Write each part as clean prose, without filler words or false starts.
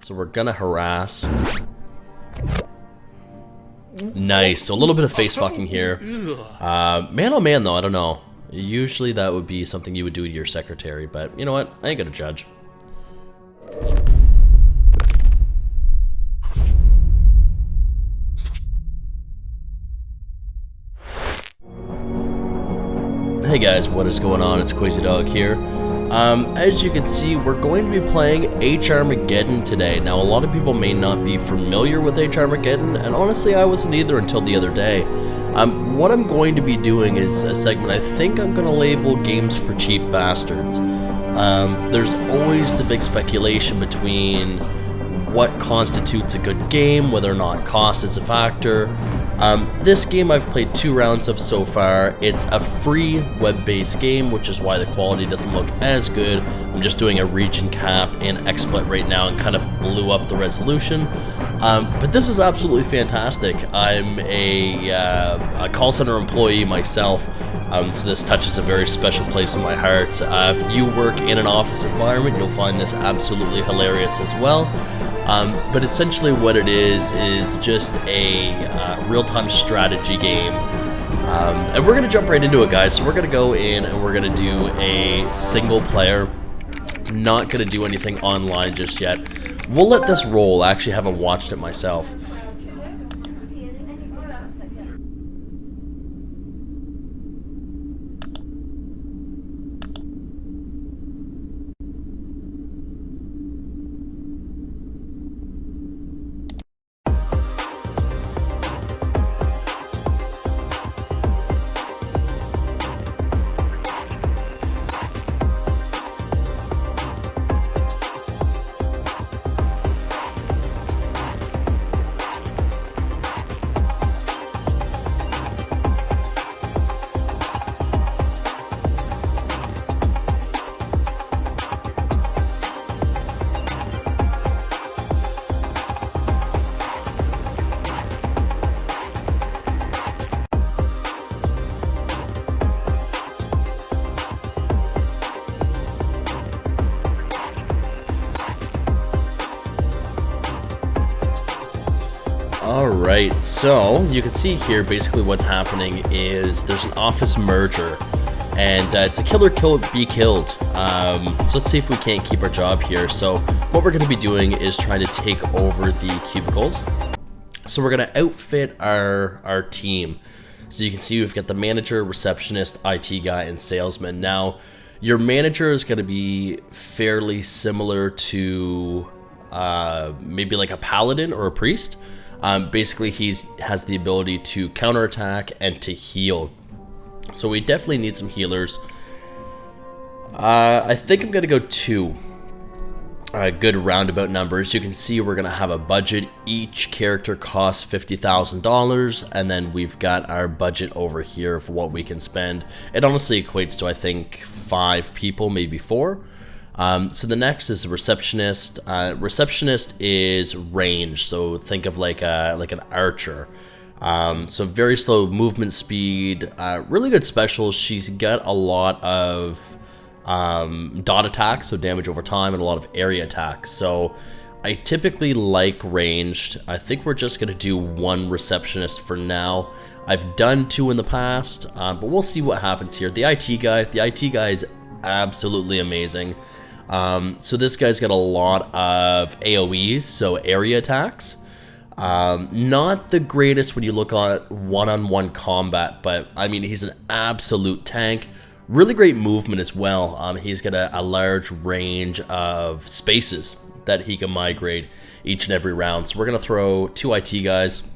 So we're gonna harass. Nice. So a little bit of face fucking here. Man oh man though, I don't know. Usually that would be something you would do to your secretary, but you know what? I ain't gonna judge. Hey guys, what is going on? It's Crazy Dog here. As you can see, we're going to be playing HRmageddon today. Now, a lot of people may not be familiar with HRmageddon, and honestly, I wasn't either until the other day. What I'm going to be doing is a segment I think I'm going to label Games for Cheap Bastards. There's always the big speculation between what constitutes a good game, whether or not cost is a factor. This game I've played 2 rounds of so far. It's a free web-based game, which is why the quality doesn't look as good. I'm just doing a region cap in XSplit right now and kind of blew up the resolution. But this is absolutely fantastic. I'm a call center employee myself, so this touches a very special place in my heart. If you work in an office environment, you'll find this absolutely hilarious as well. But essentially what it is just a real-time strategy game. And we're going to jump right into it, guys. So we're going to go in and we're going to do a single player. Not going to do anything online just yet. We'll let this roll. I actually haven't watched it myself. Alright, so you can see here basically what's happening is there's an office merger, and it's a kill or be killed. So let's see if we can't keep our job here. So what we're going to be doing is trying to take over the cubicles. So we're going to outfit our team. So you can see we've got the manager, receptionist, IT guy, and salesman. Now, your manager is going to be fairly similar to maybe like a paladin or a priest. Basically, he has the ability to counterattack and to heal. So we definitely need some healers. I think I'm going to go 2. Good roundabout numbers. You can see we're going to have a budget. Each character costs $50,000, and then we've got our budget over here for what we can spend. It honestly equates to, I think, 5 people, maybe 4. So the next is a receptionist. Receptionist is range, so think of like an archer. So very slow movement speed, really good specials. She's got a lot of dot attacks, so damage over time, and a lot of area attacks. So I typically like ranged. I think we're just gonna do 1 receptionist for now. I've done 2 in the past, but we'll see what happens here. The IT guy is absolutely amazing. So this guy's got a lot of AoEs, so area attacks. Not the greatest when you look at one-on-one combat, but I mean, he's an absolute tank. Really great movement as well. He's got a large range of spaces that he can migrate each and every round. So we're going to throw 2 IT guys.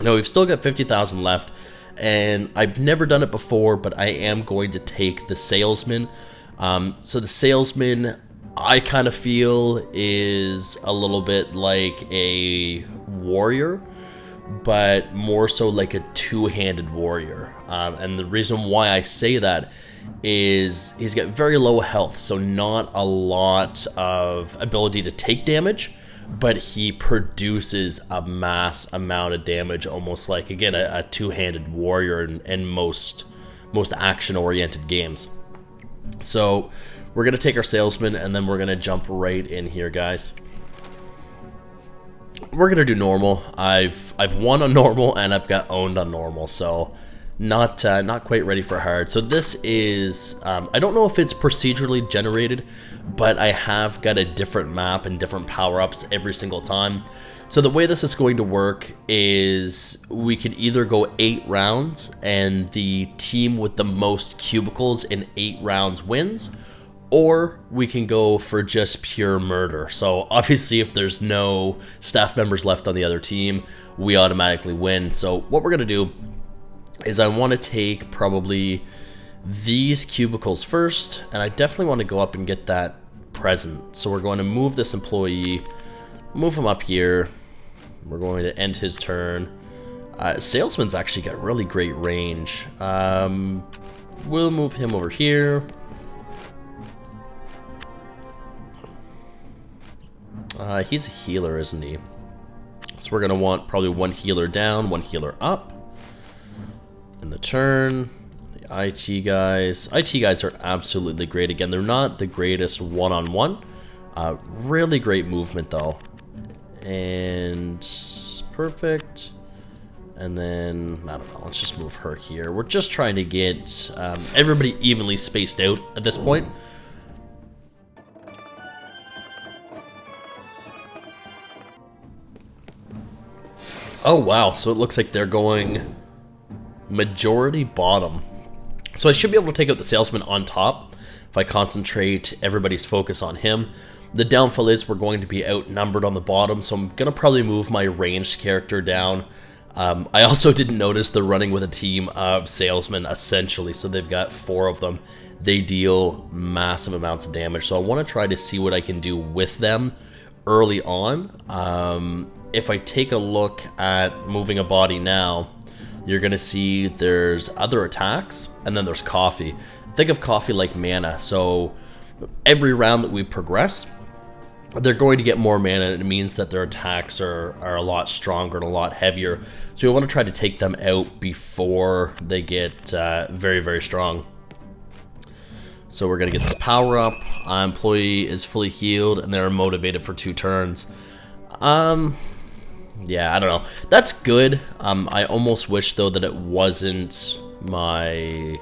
Now, we've still got 50,000 left, and I've never done it before, but I am going to take the salesman. So the salesman, I kind of feel, is a little bit like a warrior, but more so like a 2-handed warrior. And the reason why I say that is he's got very low health, so not a lot of ability to take damage, but he produces a mass amount of damage, almost like, again, a 2-handed warrior in most action-oriented games. So we're going to take our salesman, and then we're going to jump right in here, guys. we're gonna do normal. I've won on normal and I've got owned on normal, so not quite ready for hard. So this is I don't know if it's procedurally generated, but I have got a different map and different power-ups every single time. So the way this is going to work is we can either go 8 rounds and the team with the most cubicles in 8 rounds wins, or we can go for just pure murder. So obviously if there's no staff members left on the other team, we automatically win. So what we're going to do is I want to take probably these cubicles first, and I definitely want to go up and get that present. So we're going to move this employee, move him up here. We're going to end his turn. Salesman's actually got really great range. We'll move him over here. He's a healer, isn't he? So we're going to want probably 1 healer down, 1 healer up. In the turn, the IT guys. IT guys are absolutely great. Again, they're not the greatest one-on-one. Really great movement, though. And perfect. And then, I don't know, let's just move her here. We're just trying to get everybody evenly spaced out at this point. Oh, wow. So it looks like they're going majority bottom. So I should be able to take out the salesman on top if I concentrate everybody's focus on him. The downfall is we're going to be outnumbered on the bottom, so I'm going to probably move my ranged character down. I also didn't notice they're running with a team of salesmen, essentially, so they've got 4 of them. They deal massive amounts of damage, so I want to try to see what I can do with them early on. If I take a look at moving a body now, you're going to see there's other attacks, and then there's coffee. Think of coffee like mana, so every round that we progress, they're going to get more mana, and it means that their attacks are a lot stronger and a lot heavier. So we want to try to take them out before they get very, very strong. So we're going to get this power up. Employee is fully healed, and they're motivated for 2 turns. Yeah, I don't know. That's good. I almost wish, though, that it wasn't my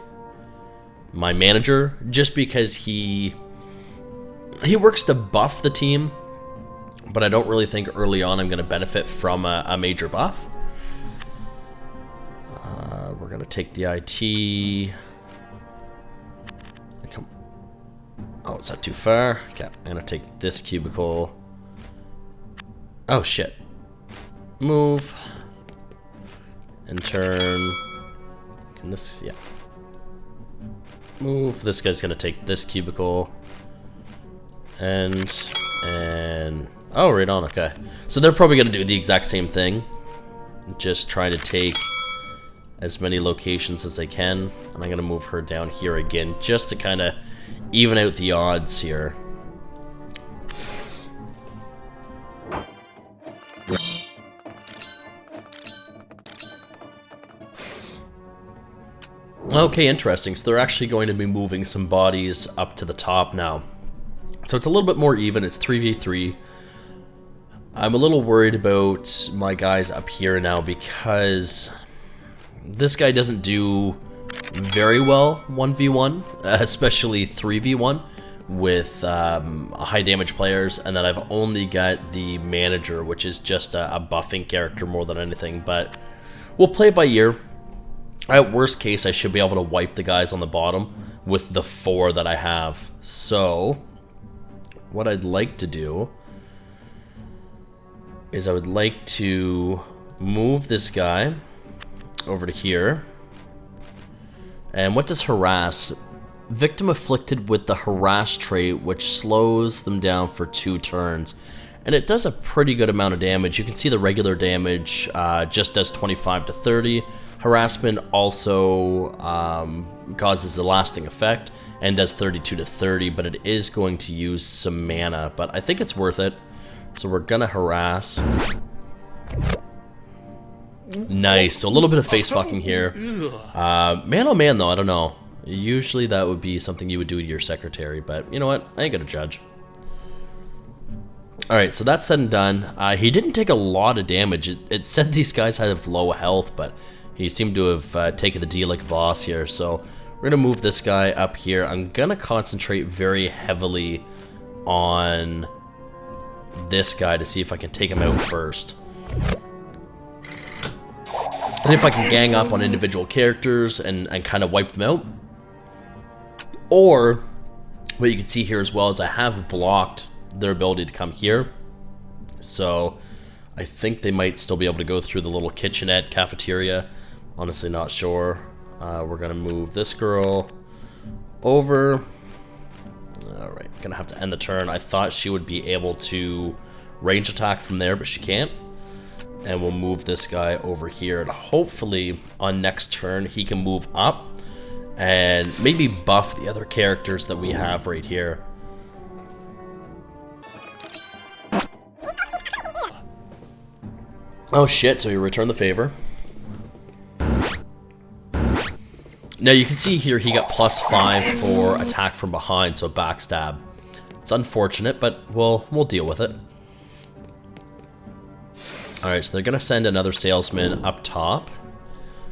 manager, just because he works to buff the team, but I don't really think early on I'm going to benefit from a major buff. We're going to take the IT. Oh, it's not too far. Okay, I'm going to take this cubicle. Oh, shit. Move. And turn. Can this, yeah. Move. This guy's going to take this cubicle. And oh, right on, okay. So they're probably going to do the exact same thing. Just try to take as many locations as they can. And I'm going to move her down here again, just to kind of even out the odds here. Okay, interesting. So they're actually going to be moving some bodies up to the top now. So it's a little bit more even. It's 3v3. I'm a little worried about my guys up here now because this guy doesn't do very well 1v1, especially 3v1 with high damage players, and then I've only got the manager, which is just a buffing character more than anything, but we'll play it by ear. At worst case, I should be able to wipe the guys on the bottom with the 4 that I have. So what I'd like to do is I would like to move this guy over to here. And what does harass? Victim afflicted with the harass trait, which slows them down for 2 turns. And it does a pretty good amount of damage. You can see the regular damage just does 25 to 30. Harassment also causes a lasting effect and does 32 to 30, but it is going to use some mana. But I think it's worth it. So we're gonna harass. Nice. So a little bit of face fucking here. Man oh man though, I don't know. Usually that would be something you would do to your secretary, but you know what? I ain't gonna judge. Alright, so that's said and done. He didn't take a lot of damage. It said these guys had low health, but he seemed to have taken the D like a boss here. So we're going to move this guy up here. I'm going to concentrate very heavily on this guy to see if I can take him out first. And if I can gang up on individual characters and kind of wipe them out. Or, what you can see here as well is I have blocked their ability to come here. So, I think they might still be able to go through the little kitchenette cafeteria. Honestly, not sure. We're going to move this girl over. Alright, gonna have to end the turn. I thought she would be able to range attack from there, but she can't. And we'll move this guy over here. And hopefully, on next turn, he can move up and maybe buff the other characters that we have right here. Oh shit, so he returned the favor. Now you can see here he got +5 for attack from behind, so backstab. It's unfortunate, but we'll deal with it. Alright, so they're gonna send another salesman up top.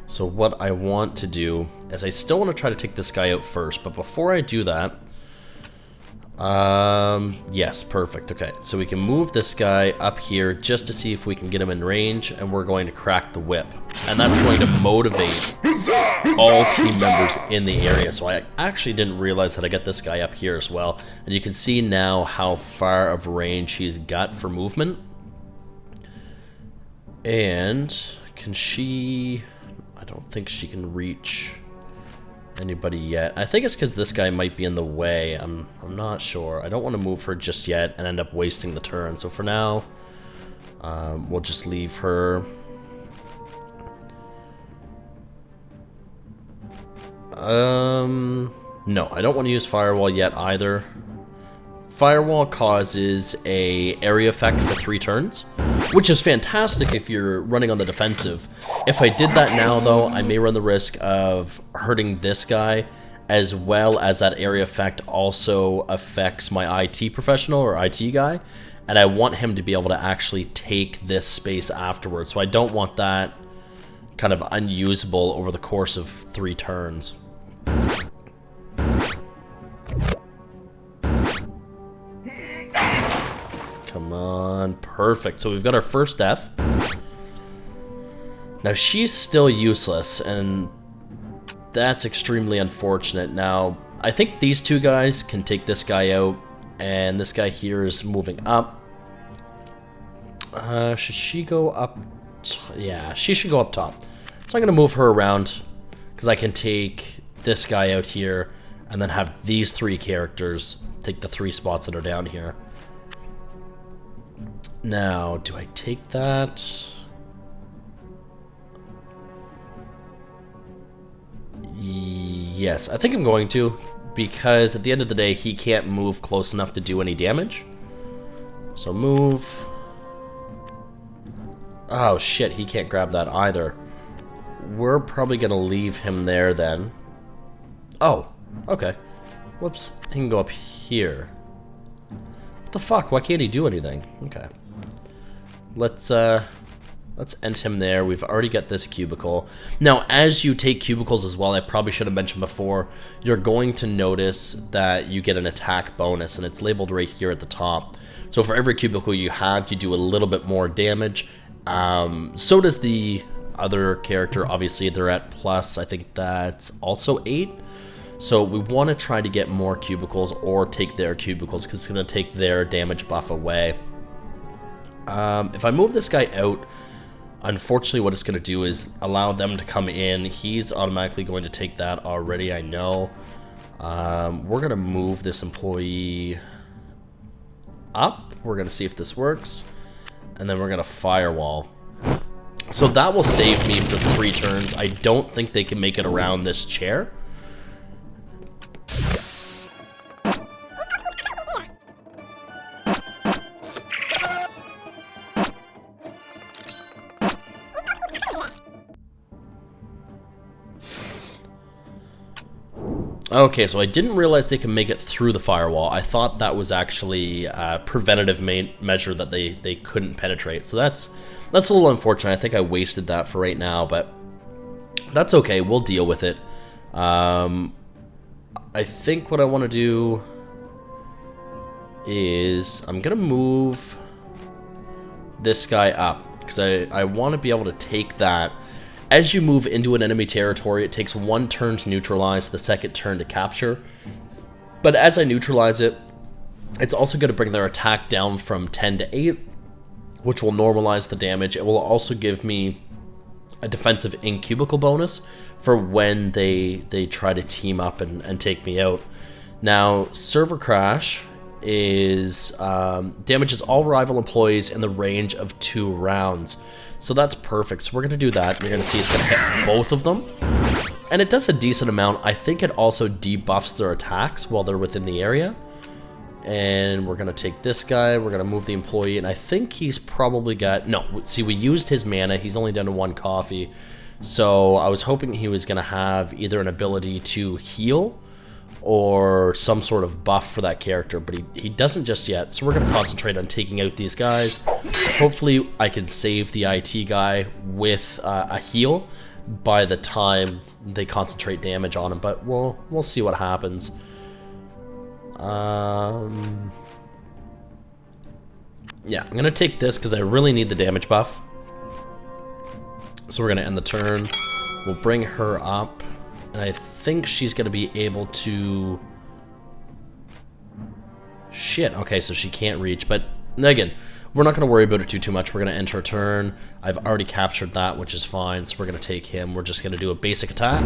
So what I want to do is I still want to try to take this guy out first, but before I do that, yes, perfect. Okay, so we can move this guy up here just to see if we can get him in range, and we're going to crack the whip. And that's going to motivate all team members in the area. So I actually didn't realize that I got this guy up here as well. And you can see now how far of range he's got for movement. And can she... I don't think she can reach anybody yet. I think it's because this guy might be in the way. I'm not sure. I don't want to move her just yet and end up wasting the turn. So for now, we'll just leave her. No, I don't want to use Firewall yet either. Firewall causes a area effect for 3 turns, which is fantastic if you're running on the defensive. If I did that now, though, I may run the risk of hurting this guy, as well as that area effect also affects my IT professional or IT guy, and I want him to be able to actually take this space afterwards, so I don't want that kind of unusable over the course of 3 turns. Come on, perfect. So we've got our first death. Now she's still useless, and that's extremely unfortunate. Now, I think these 2 guys can take this guy out, and this guy here is moving up. Should she go up? Yeah, she should go up top. So I'm gonna move her around, because I can take this guy out here, and then have these 3 characters take the 3 spots that are down here. Now, do I take that? Yes, I think I'm going to, because at the end of the day, he can't move close enough to do any damage. So move. Oh shit, he can't grab that either. We're probably gonna leave him there then. Oh, okay. Whoops, he can go up here. What the fuck, why can't he do anything? Okay. Let's end him there. We've already got this cubicle. Now, as you take cubicles as well, I probably should have mentioned before, you're going to notice that you get an attack bonus, and it's labeled right here at the top. So for every cubicle you have, you do a little bit more damage. So does the other character. Obviously, they're at plus, I think that's also 8. So we want to try to get more cubicles or take their cubicles, because it's going to take their damage buff away. If I move this guy out, unfortunately what it's going to do is allow them to come in. He's automatically going to take that already, I know. We're going to move this employee up. We're going to see if this works. And then we're going to firewall. So that will save me for 3 turns. I don't think they can make it around this chair. Okay, so I didn't realize they can make it through the firewall. I thought that was actually a preventative measure that they couldn't penetrate. So that's a little unfortunate. I think I wasted that for right now, but that's okay. We'll deal with it. I think what I want to do is I'm going to move this guy up because I want to be able to take that. As you move into an enemy territory, it takes 1 turn to neutralize, the 2nd turn to capture. But as I neutralize it, it's also going to bring their attack down from 10 to 8, which will normalize the damage. It will also give me a defensive in cubicle bonus for when they try to team up and take me out. Now, server crash is damages all rival employees in the range of 2 rounds. So that's perfect. So we're going to do that. You're going to see it's going to hit both of them. And it does a decent amount. I think it also debuffs their attacks while they're within the area. And we're going to take this guy. We're going to move the employee. And I think he's probably got... No, see, we used his mana. He's only down to 1 coffee. So I was hoping he was going to have either an ability to heal or some sort of buff for that character, but he doesn't just yet. So we're going to concentrate on taking out these guys. Hopefully I can save the IT guy with a heal by the time they concentrate damage on him, but we'll see what happens. Yeah, I'm going to take this because I really need the damage buff. So we're going to end the turn. We'll bring her up. And I think she's going to be able to... Shit, okay, so she can't reach. But, again, we're not going to worry about it too much. We're going to end her turn. I've already captured that, which is fine. So we're going to take him. We're just going to do a basic attack.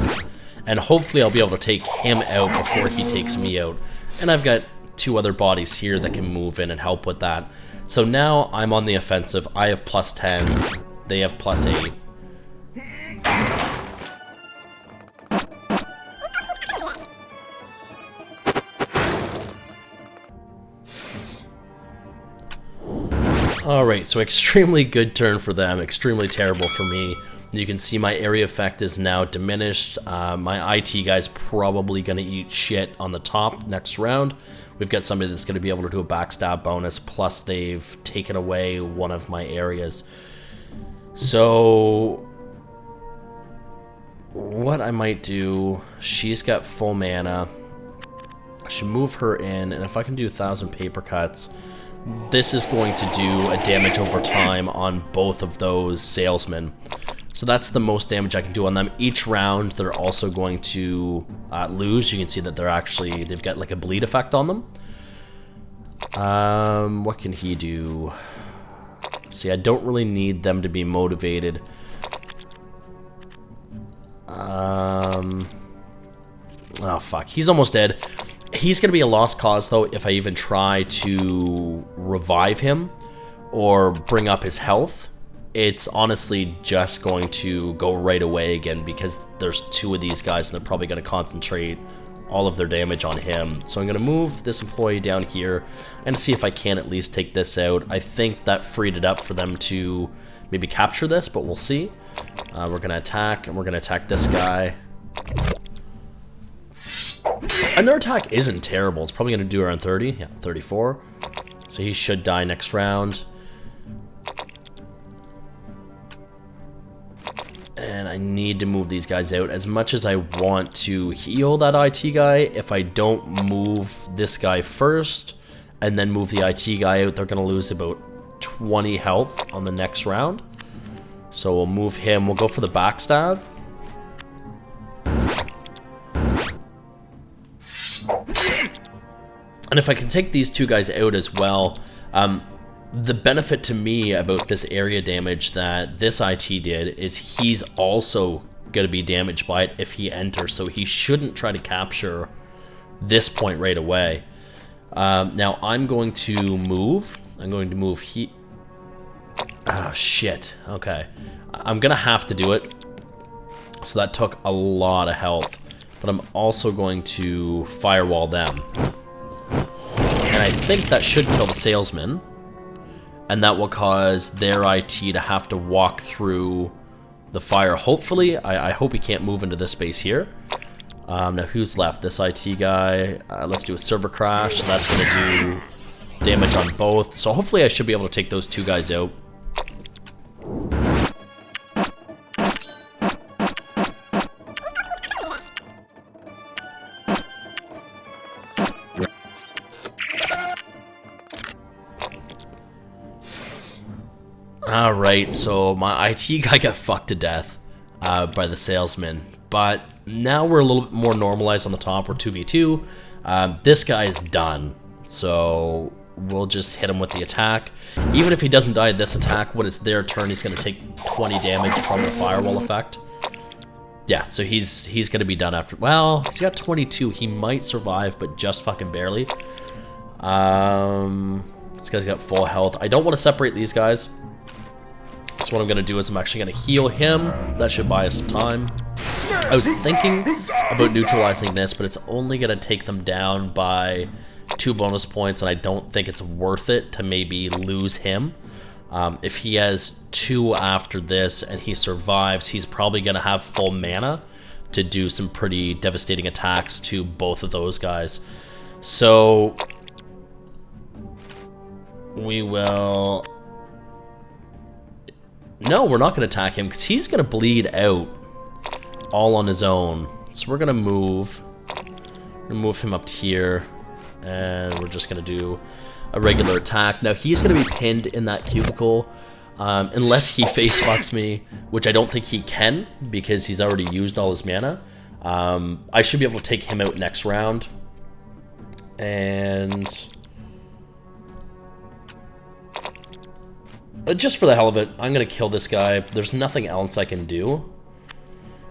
And hopefully I'll be able to take him out before he takes me out. And I've got 2 other bodies here that can move in and help with that. So now I'm on the offensive. I have +10. They have +8. Alright, so extremely good turn for them, extremely terrible for me. You can see my area effect is now diminished. My IT guy's probably going to eat shit on the top next round. We've got somebody that's going to be able to do a backstab bonus, plus they've taken away one of my areas. So what I might do, she's got full mana. I should move her in, and if I can do 1,000 paper cuts, this is going to do a damage over time on both of those salesmen. So that's the most damage I can do on them. Each round, they're also going to lose. You can see that they've got like a bleed effect on them. What can he do? See, I don't really need them to be motivated. Oh, fuck. He's almost dead. He's going to be a lost cause, though, if I even try to revive him or bring up his health. It's honestly just going to go right away again because there's 2 of these guys and they're probably going to concentrate all of their damage on him. So I'm going to move this employee down here and see if I can at least take this out. I think that freed it up for them to maybe capture this, but we'll see. We're going to attack, and we're going to attack this guy. And their attack isn't terrible. It's probably going to do around 30. Yeah, 34. So he should die next round. And I need to move these guys out. As much as I want to heal that IT guy, if I don't move this guy first and then move the IT guy out, they're going to lose about 20 health on the next round. So we'll move him. We'll go for the backstab. And if I can take these 2 guys out as well, the benefit to me about this area damage that this IT did is he's also going to be damaged by it if he enters, so he shouldn't try to capture this point right away. Now I'm going to move. I'm going to move Oh, shit. Okay. I'm going to have to do it. So that took a lot of health. But I'm also going to firewall them. And I think that should kill the salesman. And that will cause their IT to have to walk through the fire. Hopefully, I hope he can't move into this space here. Now who's left? This IT guy. Let's do a server crash. So that's going to do damage on both. So hopefully I should be able to take those two guys out. Alright, so my IT guy got fucked to death by the salesman. But now we're a little bit more normalized on the top. We're 2v2. This guy is done. So we'll just hit him with the attack. Even if he doesn't die this attack, when it's their turn, he's going to take 20 damage from the firewall effect. Yeah, so he's going to be done after. Well, he's got 22. He might survive, but just fucking barely. This guy's got full health. I don't want to separate these guys. So what I'm going to do is I'm actually going to heal him. That should buy us some time. I was thinking about neutralizing this, but it's only going to take them down by 2 bonus points, and I don't think it's worth it to maybe lose him. If he has 2 after this and he survives, he's probably going to have full mana to do some pretty devastating attacks to both of those guys. So we will... No, we're not going to attack him because he's going to bleed out all on his own. So we're going to move him up to here, and we're just going to do a regular attack. Now he's going to be pinned in that cubicle unless he face fucks me, which I don't think he can because he's already used all his mana. I should be able to take him out next round. And just for the hell of it, I'm going to kill this guy. There's nothing else I can do.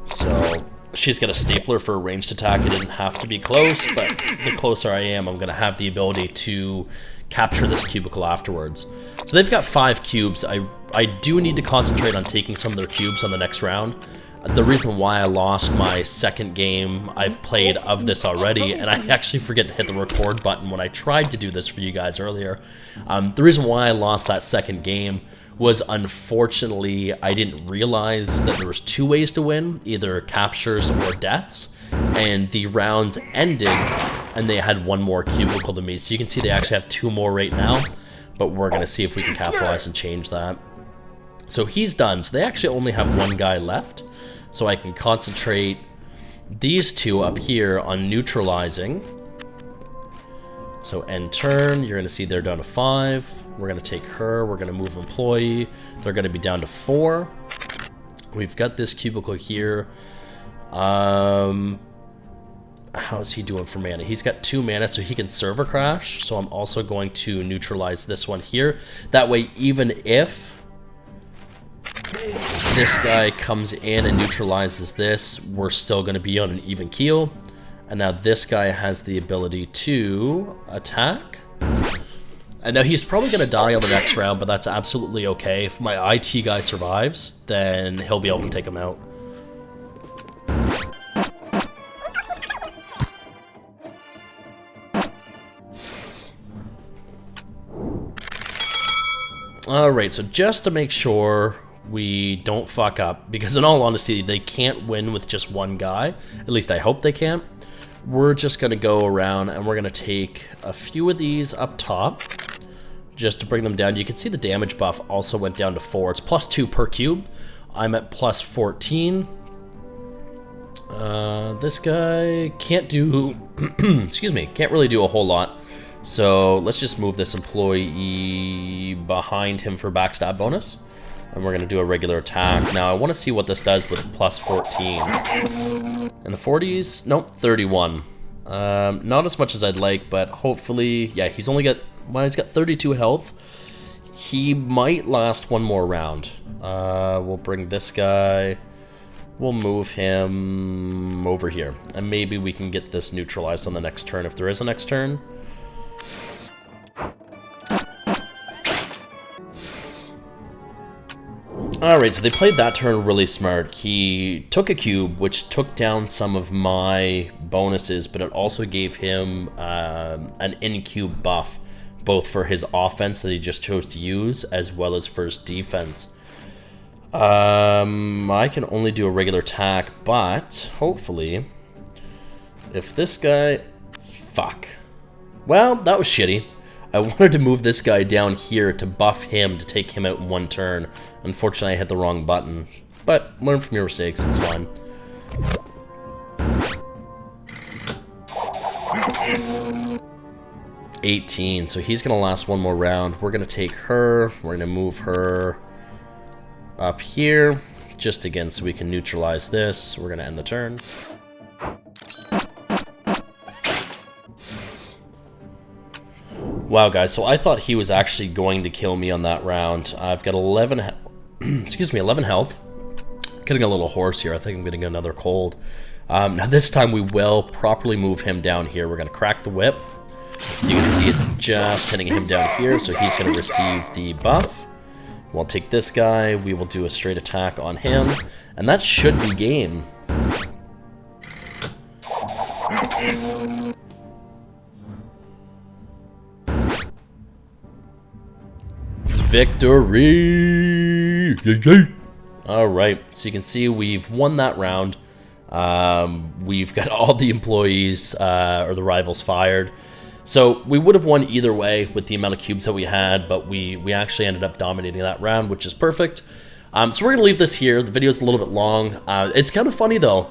So she's got a stapler for a ranged attack. It didn't have to be close, but the closer I am, I'm going to have the ability to capture this cubicle afterwards. So they've got 5 cubes. I do need to concentrate on taking some of their cubes on the next round. The reason why I lost my second game I've played of this already, and I actually forget to hit the record button when I tried to do this for you guys earlier. The reason why I lost that second game was, unfortunately, I didn't realize that there was 2 ways to win, either captures or deaths, and the rounds ended and they had 1 more cubicle than me. So you can see they actually have 2 more right now, but we're going to see if we can capitalize and change that. So he's done. So they actually only have 1 guy left. So I can concentrate these 2 up here on neutralizing. So end turn, you're going to see they're down to 5. We're going to take her. We're going to move employee. They're going to be down to 4. We've got this cubicle here. How's he doing for mana? He's got 2 mana, so he can server crash. So I'm also going to neutralize this one here. That way, even if this guy comes in and neutralizes this, we're still going to be on an even keel. And now this guy has the ability to attack. And now he's probably going to die on the next round, but that's absolutely okay. If my IT guy survives, then he'll be able to take him out. Alright, so just to make sure we don't fuck up, because in all honesty, they can't win with just 1 guy. At least I hope they can't. We're just going to go around and we're going to take a few of these up top just to bring them down. You can see the damage buff also went down to 4. It's +2 per cube. I'm at +14. This guy can't do, excuse me, can't really do a whole lot. So let's just move this employee behind him for backstab bonus. And we're going to do a regular attack. Now I want to see what this does with +14. In the 40s? Nope, 31. Not as much as I'd like, but hopefully, yeah, he's only got, well, he's got 32 health. He might last 1 more round. We'll bring this guy. We'll move him over here. And maybe we can get this neutralized on the next turn if there is a next turn. Alright, so they played that turn really smart. He took a cube, which took down some of my bonuses, but it also gave him an in-cube buff, both for his offense that he just chose to use, as well as for his defense. I can only do a regular attack, but hopefully if this guy... Fuck. Well, that was shitty. I wanted to move this guy down here to buff him, to take him out in one turn. Unfortunately, I hit the wrong button. But learn from your mistakes, it's fine. $18, so he's gonna last one more round. We're gonna take her, we're gonna move her up here, just again so we can neutralize this. We're gonna end the turn. Wow, guys, so I thought he was actually going to kill me on that round. I've got 11 excuse me, 11 health. Getting a little hoarse here. I think I'm gonna get another cold. Now this time we will properly move him down here. We're gonna crack the whip. You can see it's just hitting him down here, so he's gonna receive the buff. We'll take this guy, we will do a straight attack on him, and that should be game. Victory! Alright, so you can see we've won that round. We've got all the employees, or the rivals, fired. So we would have won either way with the amount of cubes that we had, but we actually ended up dominating that round, which is perfect. So we're going to leave this here. The video is a little bit long. It's kind of funny, though.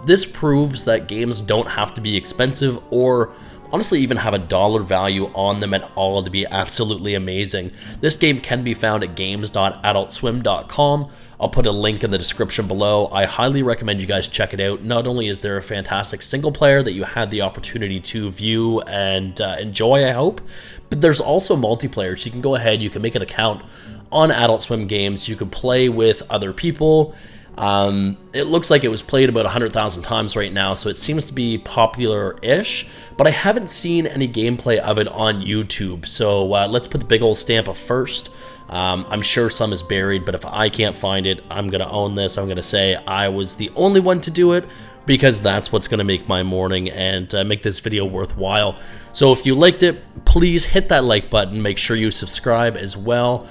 This proves that games don't have to be expensive or honestly even have a dollar value on them at all to be absolutely amazing. This game can be found at games.adultswim.com. I'll put a link in the description below. I highly recommend you guys check it out. Not only is there a fantastic single player that you had the opportunity to view and enjoy, I hope, but there's also multiplayer, so you can go ahead, you can make an account on Adult Swim Games, you can play with other people. It looks like it was played about 100,000 times right now, so it seems to be popular-ish, but I haven't seen any gameplay of it on YouTube, so let's put the big old stamp of first. I'm sure some is buried, but if I can't find it, I'm going to own this. I'm going to say I was the only one to do it, because that's what's going to make my morning and make this video worthwhile. So if you liked it, please hit that like button. Make sure you subscribe as well.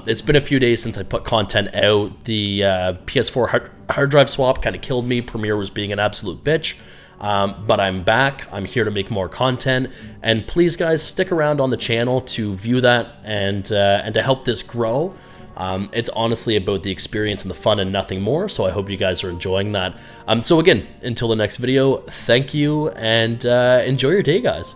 It's been a few days since I put content out. The PS4 hard drive swap kind of killed me. Premiere was being an absolute bitch. But I'm back. I'm here to make more content. And please, guys, stick around on the channel to view that and to help this grow. It's honestly about the experience and the fun and nothing more. So I hope you guys are enjoying that. So again, until the next video, thank you and enjoy your day, guys.